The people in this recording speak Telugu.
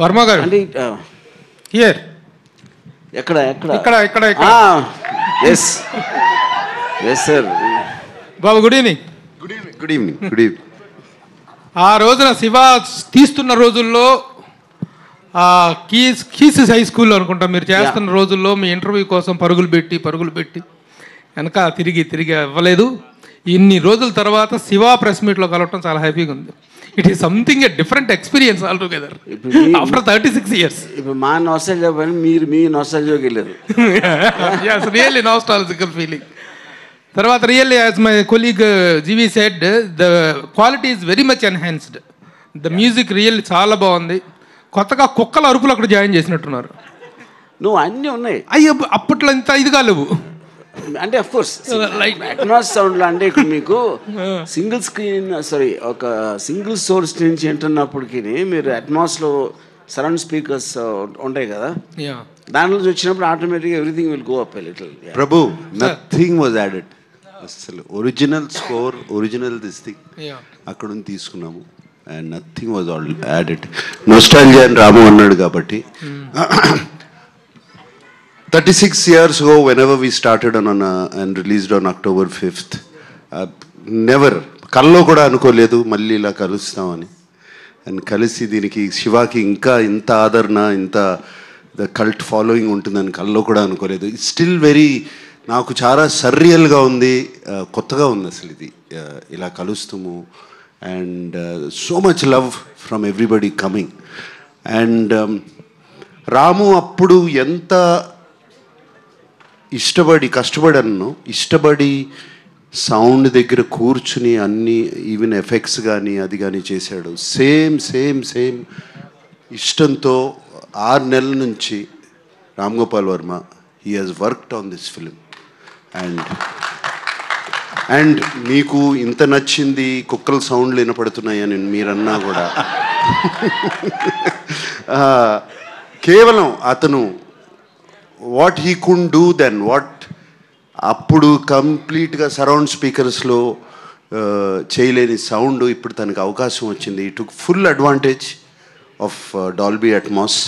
వర్మ గారు అంటే హియర్ ఎక్కడ ఎక్కడ ఇక్కడ ఇక్కడ ఎస్ ఎస్ సార్. బాబు గుడ్ ఈవినింగ్. Good evening. ఆ రోజున శివ తీస్తున్న రోజుల్లో కీస్ హై స్కూల్లో అనుకుంటా మీరు చేస్తున్న రోజుల్లో మీ ఇంటర్వ్యూ కోసం పరుగులు పెట్టి వెనక తిరిగి ఇవ్వలేదు. ఇన్ని రోజుల తర్వాత శివ ప్రెస్ మీట్లో కలవటం చాలా హ్యాపీగా ఉంది. It is something a different experience all together after 36 years. ఇప్పుడు మా నాస్టాల్జియా పని మీరు మీ నాస్టాల్జియాకి వెళ్ళారు. yes, really nostalgical feeling. తర్వాత really as my colleague GV said the quality is very much enhanced. The music really చాలా బాగుంది. కొత్తగా కుక్కల అరుపులు అక్కడ జాయిన్ చేసినట్టున్నారు. నువ్వు అన్నీ ఉన్నాయి అయ్యో అప్పట్లో ఇంత ఇదిగా లేవు. అంటే అఫ్ కోర్స్ అట్మాస్ సౌండ్లో అంటే ఇక్కడ మీకు ఒక సింగిల్ సోర్స్ నుంచి వింటున్నప్పటికీ మీరు అట్మాస్లో సరౌండ్ స్పీకర్స్ ఉంటాయి కదా, దాంట్లో వచ్చినప్పుడు ఆటోమేటిక్గా everything will go up a little. Prabhu, nothing was added. అసలు original score, original this thing అక్కడ నుంచి తీసుకున్నాము and nothing was all added. Nostalgia అని రాము అన్నాడు కాబట్టి 36 years ago, whenever we started and released on October 5th, never కల్లో కూడా అనుకోలేదు మళ్ళీ ఇలా కలుస్తామని. అండ్ కలిసి దీనికి శివాకి ఇంకా ఇంత ఆదరణ, ఇంత ద కల్ట్ ఫాలోయింగ్ ఉంటుందని కల్లో కూడా అనుకోలేదు. ఇట్స్ స్టిల్ వెరీ, నాకు చాలా సర్రియల్గా ఉంది, కొత్తగా ఉంది అసలు ఇది ఇలా కలుస్తాము. And so much love from everybody coming. And Ramu అప్పుడు ఎంత కష్టపడి సౌండ్ దగ్గర కూర్చుని అన్ని ఈవెన్ ఎఫెక్ట్స్ కానీ అది కానీ చేశాడు. సేమ్ ఇష్టంతో 6 నెలల నుంచి Ram Gopal Varma he has worked on this film. And మీకు ఇంత నచ్చింది, కుక్కల సౌండ్లు వినపడుతున్నాయని మీరన్నా కూడా కేవలం అతను what he could do then, అప్పుడు కంప్లీట్గా సరౌండ్ స్పీకర్స్లో చేయలేని సౌండ్ ఇప్పుడు తనకు అవకాశం వచ్చింది. Took full advantage of Dolby Atmos.